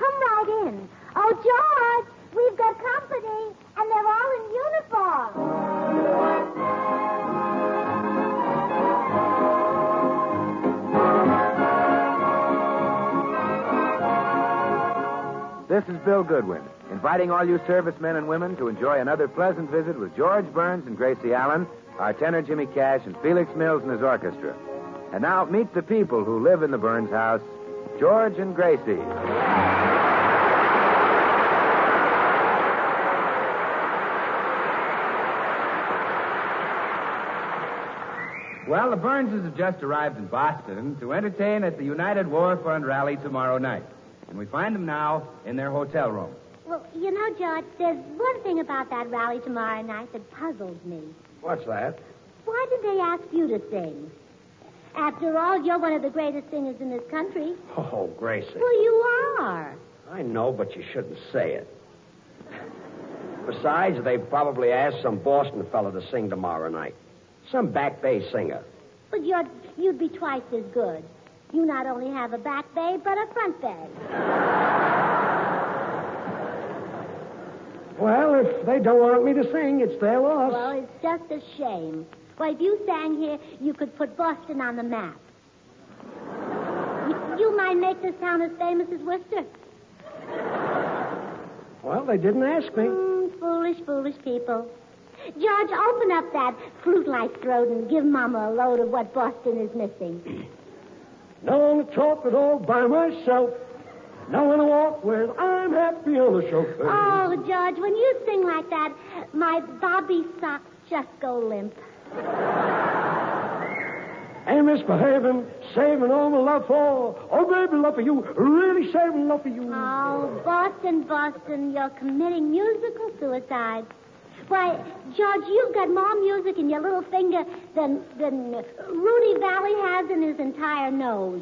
come right in. Oh, George, we've got company, and they're all in uniform. This is Bill Goodwin, inviting all you servicemen and women to enjoy another pleasant visit with George Burns and Gracie Allen, our tenor Jimmy Cash, and Felix Mills and his orchestra. And now, meet the people who live in the Burns house, George and Gracie. Well, the Burnses have just arrived in Boston to entertain at the United War Fund rally tomorrow night. And we find them now in their hotel room. Well, you know, George, there's one thing about that rally tomorrow night that puzzles me. What's that? Why did they ask you to sing? After all, you're one of the greatest singers in this country. Oh, Gracie. Well, you are. I know, but you shouldn't say it. Besides, they probably asked some Boston fella to sing tomorrow night. Some back bay singer. But you'd be twice as good. You not only have a back bay, but a front bay. Well, if they don't want me to sing, it's their loss. Well, it's just a shame. Well, if you sang here, you could put Boston on the map. You might make this town as famous as Worcester. Well, they didn't ask me. Foolish, foolish people. George, open up that flute-like throat and give Mama a load of what Boston is missing. No one to talk with all by myself. No one to walk with. I'm happy on the chauffeur. Oh, George, when you sing like that, my bobby socks just go limp. Ain't misbehaving, saving all my love for. Oh, baby, love for you. Really saving love for you. Oh, Boston, Boston, you're committing musical suicide. Why, George, you've got more music in your little finger than Rudy Valley has in his entire nose.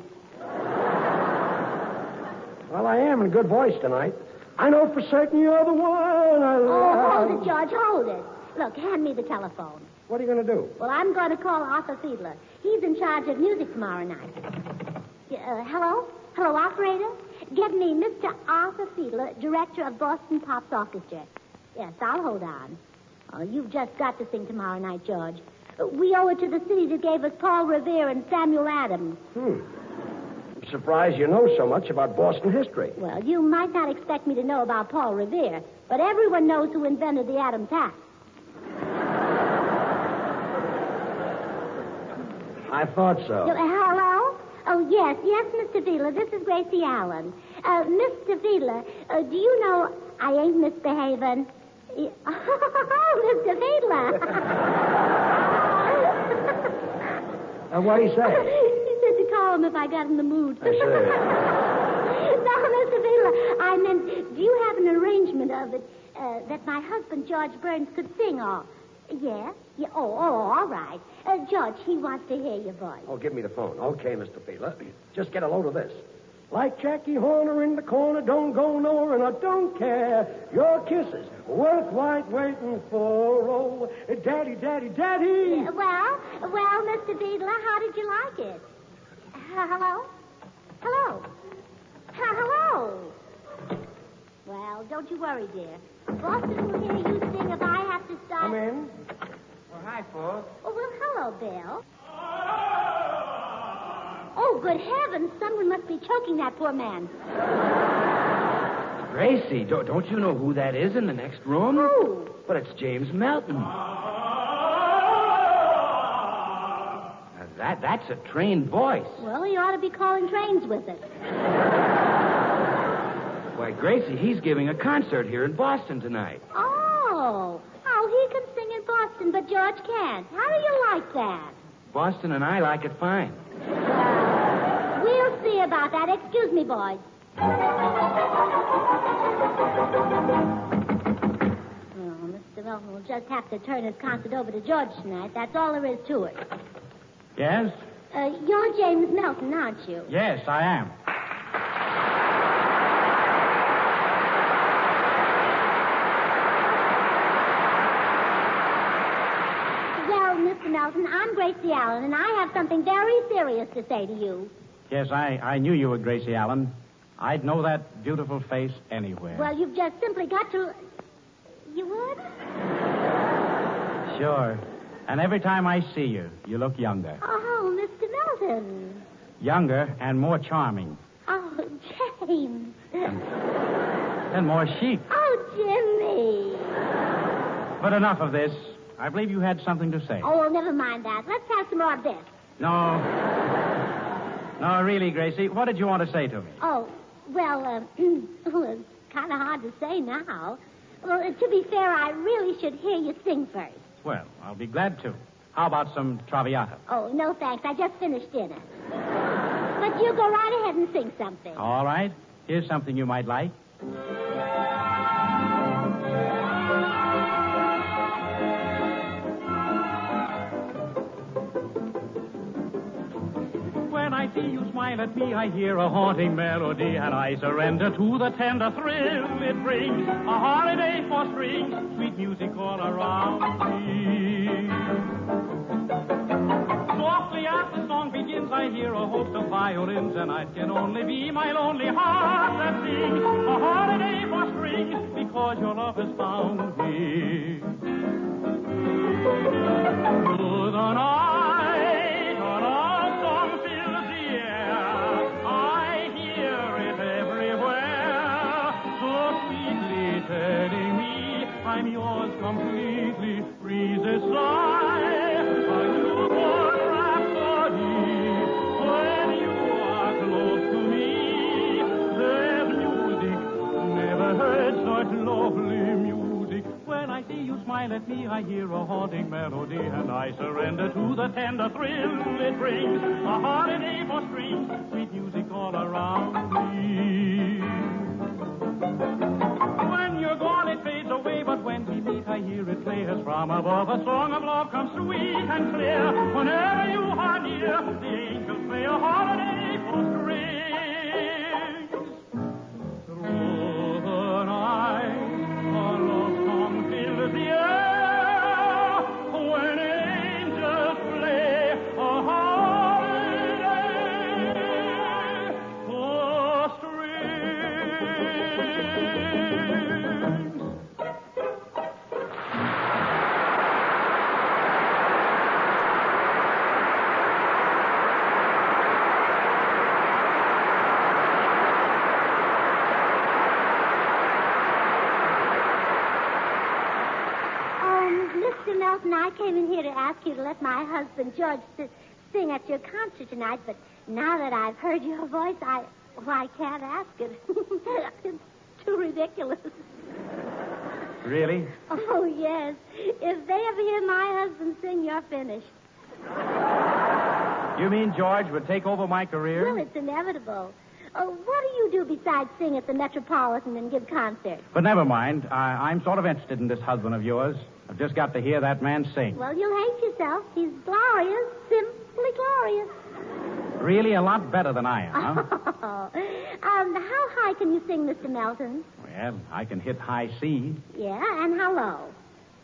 Well, I am in a good voice tonight. I know for certain you're the one. Hold it, George, hold it. Look, hand me the telephone. What are you going to do? Well, I'm going to call Arthur Fiedler. He's in charge of music tomorrow night. Hello? Hello, operator? Get me Mr. Arthur Fiedler, director of Boston Pops Orchestra. Yes, I'll hold on. Oh, you've just got to sing tomorrow night, George. We owe it to the city that gave us Paul Revere and Samuel Adams. I'm surprised you know so much about Boston history. Well, you might not expect me to know about Paul Revere, but everyone knows who invented the Adams hat. I thought so. Hello? Oh, yes, Mr. Fiedler. This is Gracie Allen. Mr. Fiedler, do you know I ain't misbehaving? Oh, Mr. Fiedler. What'd he say? He said to call him if I got in the mood. I see. No, Mr. Fiedler, I meant, do you have an arrangement of it that my husband, George Burns, could sing or... Yeah? Oh, all right. George, he wants to hear your voice. Oh, give me the phone. Okay, Mr. Fiedler. Just get a load of this. Like Jackie Horner in the corner, don't go nowhere, and I don't care. Your kisses, worth white waiting for. Oh, daddy, daddy, daddy. Well, Mr. Fiedler, how did you like it? Hello? Hello? Well, don't you worry, dear. Boston will hear you sing if I have to stop. Come in. Well, hi, folks. Oh, well, hello, Bill. Oh, good heavens. Someone must be choking that poor man. Gracie, don't you know who that is in the next room? Who? But it's James Melton. Now, that's a trained voice. Well, he ought to be calling trains with it. Why, Gracie, he's giving a concert here in Boston tonight. Oh, he can sing in Boston, but George can't. How do you like that? Boston and I like it fine. We'll see about that. Excuse me, boys. Oh, Mr. Melton will just have to turn his concert over to George tonight. That's all there is to it. Yes? You're James Melton, aren't you? Yes, I am. Well, Mr. Melton, I'm Gracie Allen, and I have something very serious to say to you. Yes, I knew you were Gracie Allen. I'd know that beautiful face anywhere. Well, you've just simply got to... You would? Sure. And every time I see you, you look younger. Oh, Mr. Melton. Younger and more charming. Oh, James. And more chic. Oh, Jimmy. But enough of this. I believe you had something to say. Oh, well, never mind that. Let's have some more of this. No. No, really, Gracie. What did you want to say to me? Oh, well, it's kind of hard to say now. Well, to be fair, I really should hear you sing first. Well, I'll be glad to. How about some Traviata? Oh, no, thanks. I just finished dinner. But you go right ahead and sing something. All right. Here's something you might like. When I see you smile at me, I hear a haunting melody, and I surrender to the tender thrill it brings. A holiday for spring, sweet music all around me. Softly as the song begins, I hear a host of violins, and it can only be my lonely heart that sings. A holiday for spring, because your love has found me. Through the night, a love song fills the air. I hear it everywhere, so sweetly telling me I'm yours completely. Breeze a sigh, a newborn rhapsody. When you are close to me, there's music, never heard such lovely music. When I see you smile at me, I hear a haunting melody, and I surrender to the tender thrill it brings. A holiday for spring, sweet music all around me. When you're gone, it fades away, but when we meet, I hear it play as from above. A song of love comes sweet and clear. Whenever you are near, the angels play a holiday for strings. Through the night, a love song fills the air. When angels play a holiday for strings. Mr. Melton, I came in here to ask you to let my husband, George, sing at your concert tonight, but now that I've heard your voice, I can't ask it. It's too ridiculous. Really? Oh, yes. If they ever hear my husband sing, you're finished. You mean George would take over my career? Well, it's inevitable. What do you do besides sing at the Metropolitan and give concerts? But never mind. I'm sort of interested in this husband of yours. I've just got to hear that man sing. Well, you'll hate yourself. He's glorious, simply glorious. Really a lot better than I am, huh? How high can you sing, Mr. Melton? Well, I can hit high C, Yeah, and how low?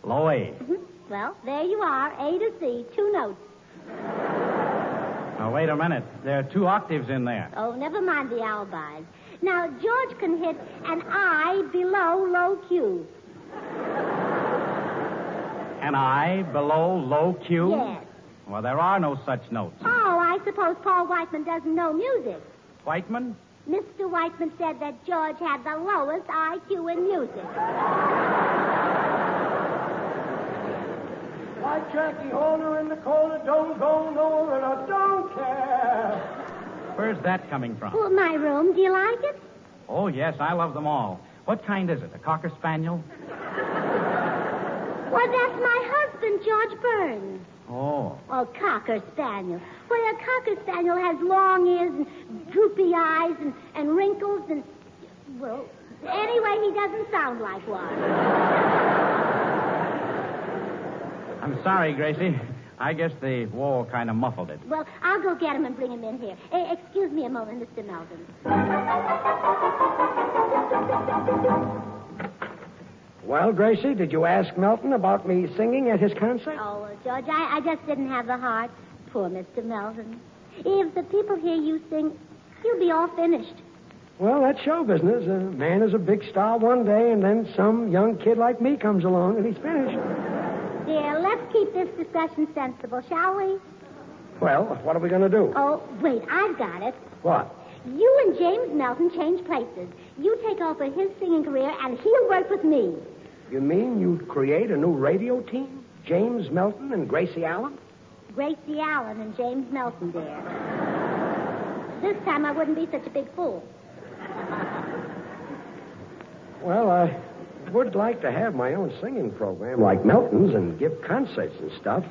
low A. Well, there you are, A to C, 2 notes. Now, wait a minute. There are 2 octaves in there. Oh, never mind the alibis. Now, George can hit an I below low Q. An I below low Q? Yes. Well, there are no such notes. Oh, I suppose Paul Whiteman doesn't know music. Whiteman? Mr. Whiteman said that George had the lowest IQ in music. Like Jackie Horner in the corner, don't go nowhere, and I don't care. Where's that coming from? Well, my room. Do you like it? Oh, yes, I love them all. What kind is it? A Cocker Spaniel? Well, that's my husband, George Burns. Oh. Oh, Cocker Spaniel. Well, a Cocker Spaniel has long ears and droopy eyes and wrinkles and... Well, anyway, he doesn't sound like one. I'm sorry, Gracie. I guess the wall kind of muffled it. Well, I'll go get him and bring him in here. Excuse me a moment, Mr. Melton. Well, Gracie, did you ask Melton about me singing at his concert? Oh, George, I just didn't have the heart. Poor Mr. Melton. If the people hear you sing, you'll be all finished. Well, that's show business. A man is a big star one day, and then some young kid like me comes along, and he's finished. Dear, let's keep this discussion sensible, shall we? Well, what are we going to do? Oh, wait, I've got it. What? You and James Melton change places. You take over his singing career, and he'll work with me. You mean you'd create a new radio team? James Melton and Gracie Allen? Gracie Allen and James Melton, dear. This time I wouldn't be such a big fool. Well, I would like to have my own singing program like Melton's and give concerts and stuff.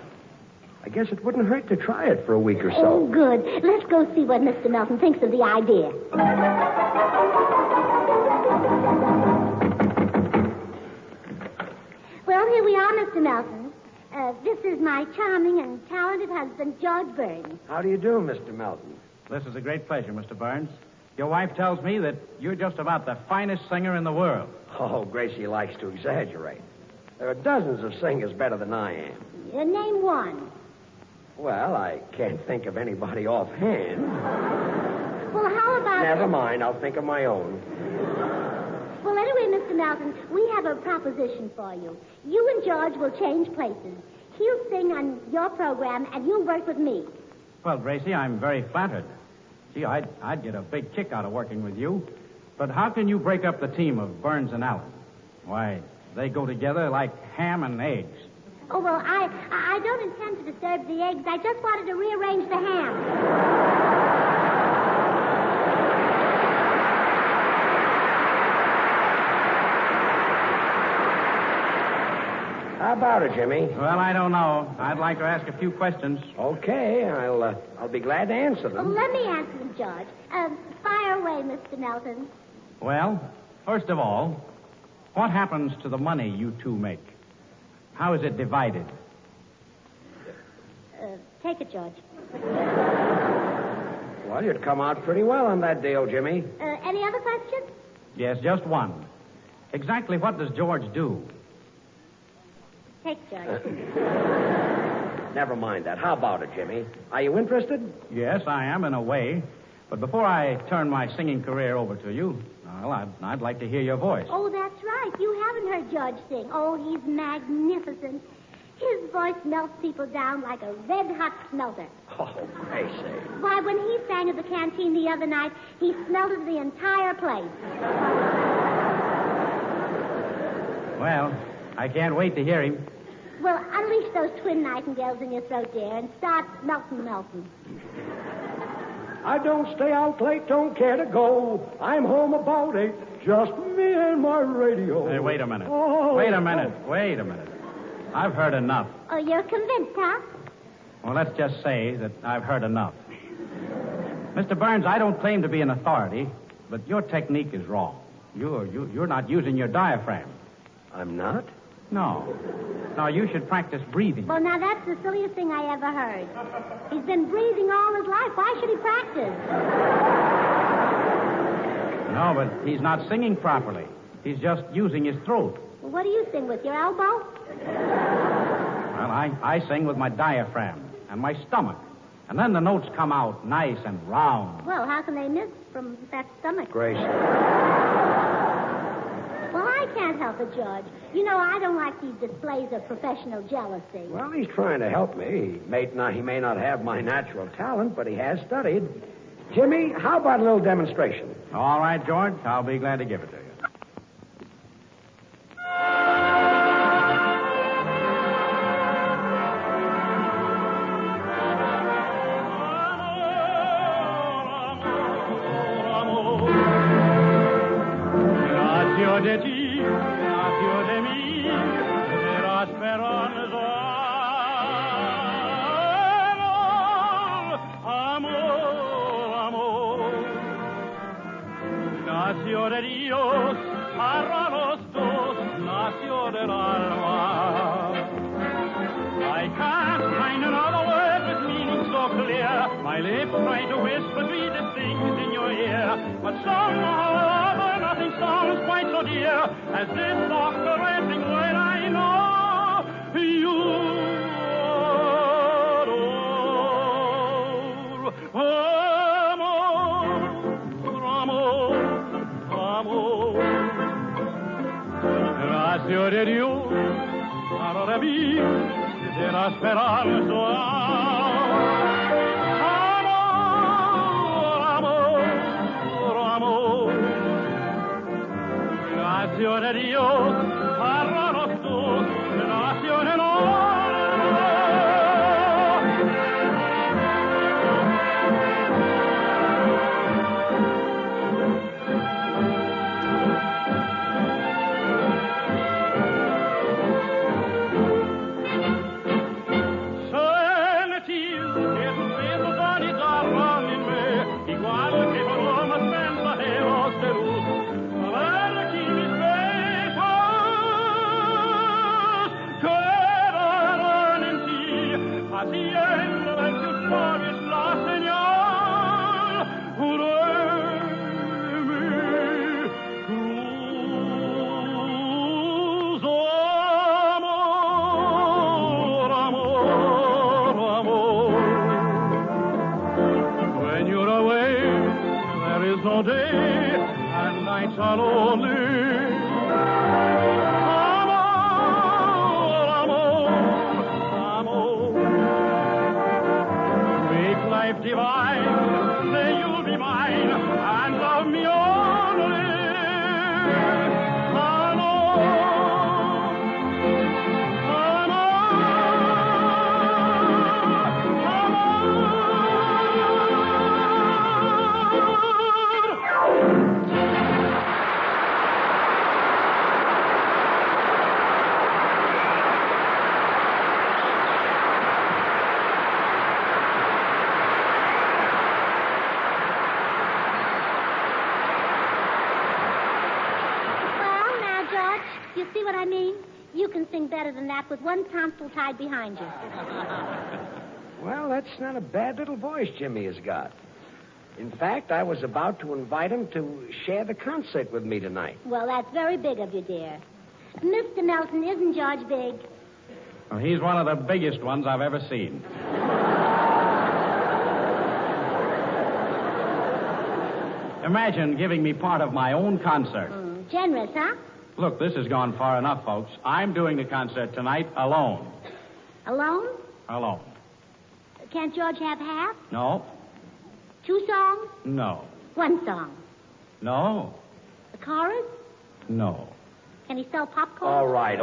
I guess it wouldn't hurt to try it for a week or so. Oh, good. Let's go see what Mr. Melton thinks of the idea. Well, here we are, Mr. Melton. This is my charming and talented husband, George Burns. How do you do, Mr. Melton? This is a great pleasure, Mr. Burns. Your wife tells me that you're just about the finest singer in the world. Oh, Gracie likes to exaggerate. There are dozens of singers better than I am. Name one. Well, I can't think of anybody offhand. Well, how about... Never mind. I'll think of my own. Well, anyway, Mr. Melton, we have a proposition for you. You and George will change places. He'll sing on your program, and you'll work with me. Well, Gracie, I'm very flattered. Gee, I'd get a big kick out of working with you. But how can you break up the team of Burns and Allen? Why, they go together like ham and eggs. Oh, well, I don't intend to disturb the eggs. I just wanted to rearrange the ham. How about it, Jimmy? Well, I don't know. I'd like to ask a few questions. Okay, I'll be glad to answer Oh, them. let me answer them, George. Fire away, Mr. Melton. Well, first of all, what happens to the money you two make? How is it divided? Take it, George. Well, you'd come out pretty well on that deal, Jimmy. Any other questions? Yes, just one. Exactly what does George do? Take it, George. Never mind that. How about it, Jimmy? Are you interested? Yes, I am in a way. But before I turn my singing career over to you, well, I'd like to hear your voice. Oh, that's right. You haven't heard George sing. Oh, he's magnificent. His voice melts people down like a red-hot smelter. Oh, Gracie. Why, when he sang at the canteen the other night, he smelted the entire place. Well, I can't wait to hear him. Well, unleash those twin nightingales in your throat, dear, and start melting. I don't stay out late, don't care to go. I'm home about 8, just me and my radio. Hey, wait a minute. Oh. Wait a minute. I've heard enough. Oh, you're convinced, huh? Well, let's just say that I've heard enough. Mr. Burns, I don't claim to be an authority, but your technique is wrong. You're not using your diaphragm. I'm not? No. No, you should practice breathing. Well, now, that's the silliest thing I ever heard. He's been breathing all his life. Why should he practice? No, but he's not singing properly. He's just using his throat. Well, what do you sing with, your elbow? Well, I sing with my diaphragm and my stomach. And then the notes come out nice and round. Well, how can they miss from that stomach? Gracie. Well, I can't help it, George. You know, I don't like these displays of professional jealousy. Well, he's trying to help me. He may not have my natural talent, but he has studied. Jimmy, how about a little demonstration? All right, George. I'll be glad to give it to you. Ditzy, nació de mí, era esperanza. Amor, nació de Dios, para los dos, nació del alma. I can't find another word with meaning so clear. My lips try to whisper sweetest things in your ear, but somehow nothing sounds quite so dear as this soft caressing word I know you adore. Amor, amor, sobrevivir de la esperanza. Nación de Dios, para los dos, nación en sentir que tus besos anidaron en mí, igual que palomas mensajeros de luz. Haciendo en tus labios la señal, jureme, cruz, amor, amor, amor. When you're away, there is no day, and nights are lonely. Life divine, may you be mine and love me only. You see what I mean? You can sing better than that with one tonsil tied behind you. Well, that's not a bad little voice Jimmy has got. In fact, I was about to invite him to share the concert with me tonight. Well, that's very big of you, dear. Mr. Melton, isn't George big? Well, he's one of the biggest ones I've ever seen. Imagine giving me part of my own concert. Generous, huh? Look, this has gone far enough, folks. I'm doing the concert tonight alone. Alone? Alone. Can't George have half? No. 2 songs? No. 1 song? No. The chorus? No. Can he sell popcorn? All right.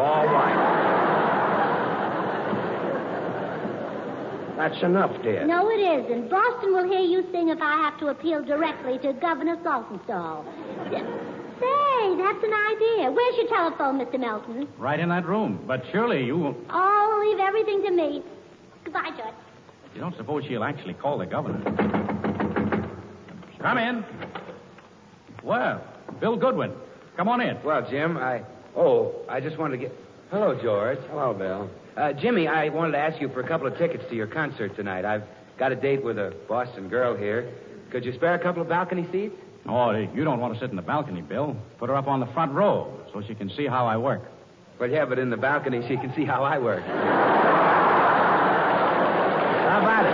That's enough, dear. No, it isn't. Boston will hear you sing if I have to appeal directly to Governor Saltonstall. Say, that's an idea. Where's your telephone, Mr. Melton? Right in that room. But surely you won't... Oh, leave everything to me. Goodbye, George. You don't suppose she'll actually call the governor? Come in. Well, Bill Goodwin. Come on in. Well, Jim, I just wanted to get... Hello, George. Hello, Bill. Jimmy, I wanted to ask you for a couple of tickets to your concert tonight. I've got a date with a Boston girl here. Could you spare a couple of balcony seats? Oh, you don't want to sit in the balcony, Bill. Put her up on the front row so she can see how I work. Well, yeah, but in the balcony she can see how I work. How about it?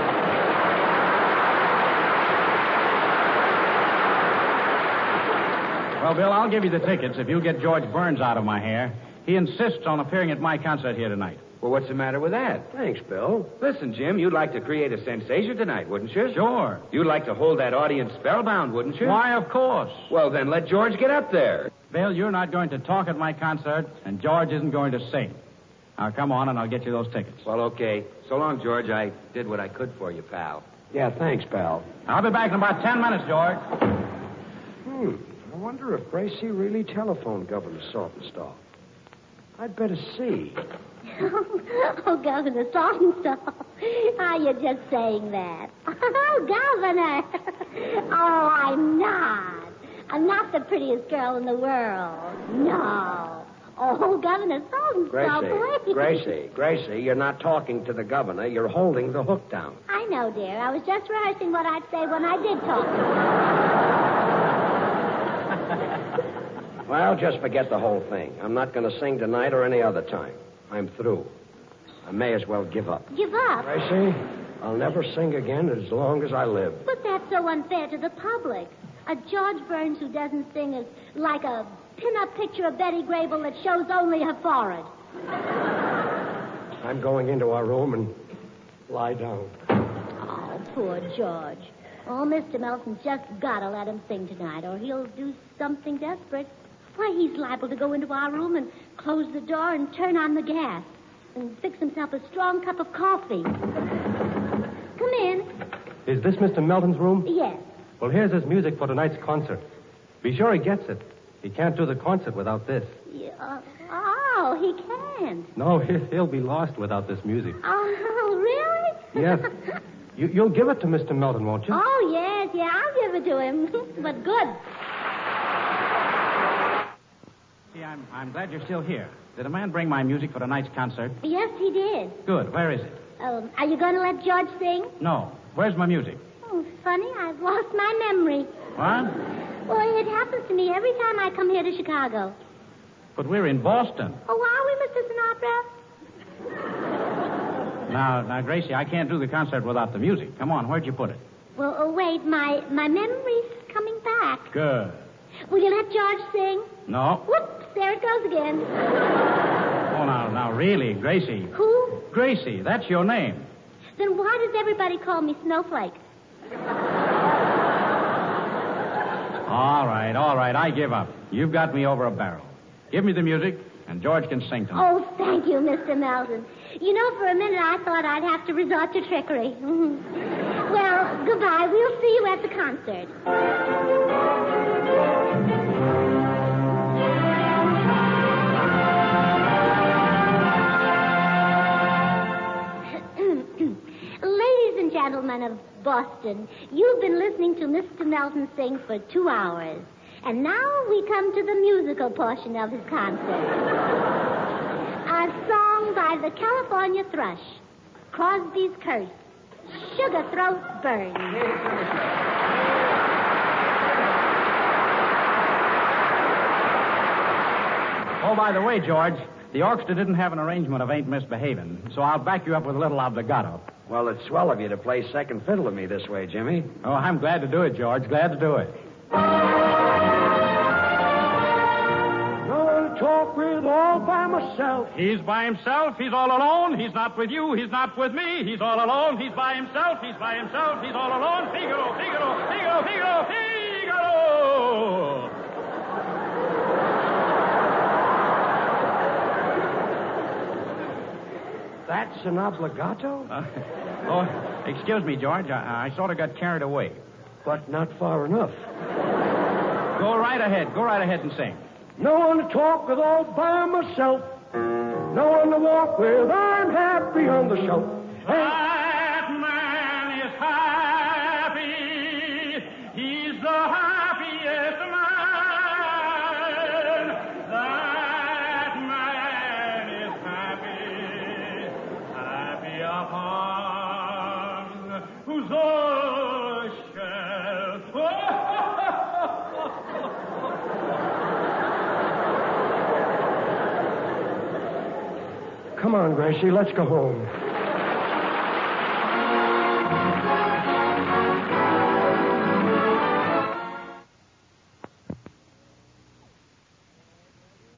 Well, Bill, I'll give you the tickets if you get George Burns out of my hair. He insists on appearing at my concert here tonight. Well, what's the matter with that? Thanks, Bill. Listen, Jim, you'd like to create a sensation tonight, wouldn't you? Sure. You'd like to hold that audience spellbound, wouldn't you? Why, of course. Well, then let George get up there. Bill, you're not going to talk at my concert, and George isn't going to sing. Now, come on, and I'll get you those tickets. Well, okay. So long, George. I did what I could for you, pal. Yeah, thanks, pal. I'll be back in about 10 minutes, George. I wonder if Gracie really telephoned Governor Saltonstall. I'd better see. Oh, Governor Saltonstall. Ah, you're just saying that. Oh, Governor. Oh, I'm not. I'm not the prettiest girl in the world. No. Oh, Governor Saltonstall, please. Gracie, you're not talking to the governor. You're holding the hook down. I know, dear. I was just rehearsing what I'd say when I did talk. Well, just forget the whole thing. I'm not going to sing tonight or any other time. I'm through. I may as well give up. Give up? Gracie, I'll never sing again as long as I live. But that's so unfair to the public. A George Burns who doesn't sing is like a pin-up picture of Betty Grable that shows only her forehead. I'm going into our room and lie down. Oh, poor George. Oh, Mr. Melton's just got to let him sing tonight, or he'll do something desperate. Why, he's liable to go into our room and close the door and turn on the gas and fix himself a strong cup of coffee. Come in. Is this Mr. Melton's room? Yes. Well, here's his music for tonight's concert. Be sure he gets it. He can't do the concert without this. Oh, he can't. No, he'll be lost without this music. Oh, really? Yes. You'll give it to Mr. Melton, won't you? Oh, yes, yeah, I'll give it to him. But good. See, I'm glad you're still here. Did a man bring my music for tonight's concert? Yes, he did. Good. Where is it? Are you going to let George sing? No. Where's my music? Oh, funny, I've lost my memory. What? Well, it happens to me every time I come here to Chicago. But we're in Boston. Oh, are we, Mr. Sinatra? Now, Gracie, I can't do the concert without the music. Come on, where'd you put it? Well, wait, my memory's coming back. Good. Will you let George sing? No. Whoops, there it goes again. Oh, now, really, Gracie. Who? Gracie, that's your name. Then why does everybody call me Snowflake? All right, I give up. You've got me over a barrel. Give me the music, and George can sing tonight. Oh, thank you, Mr. Melton. You know, for a minute I thought I'd have to resort to trickery. Well, goodbye. We'll see you at the concert. Ladies and gentlemen of Boston, you've been listening to Mr. Melton sing for 2 hours. And now we come to the musical portion of his concert. A song by the California Thrush, Crosby's Curse, Sugar Throat Burns. Oh, by the way, George, the orchestra didn't have an arrangement of Ain't Misbehavin', so I'll back you up with a little obligato. Well, it's swell of you to play second fiddle to me this way, Jimmy. Oh, I'm glad to do it, George. Glad to do it. Gonna talk with all by myself. He's by himself. He's all alone. He's not with you. He's not with me. He's all alone. He's by himself. He's by himself. He's all alone. Figaro, Figaro, Figaro, Figaro, Figaro. That's an obligato? Excuse me, George. I sort of got carried away. But not far enough. Go right ahead. Go right ahead and sing. No one to talk with all by myself. No one to walk with. I'm happy on the shelf. That man is happy. He's the happiest man. That man is happy. Happy upon whose shelf. Come on, Gracie, let's go home.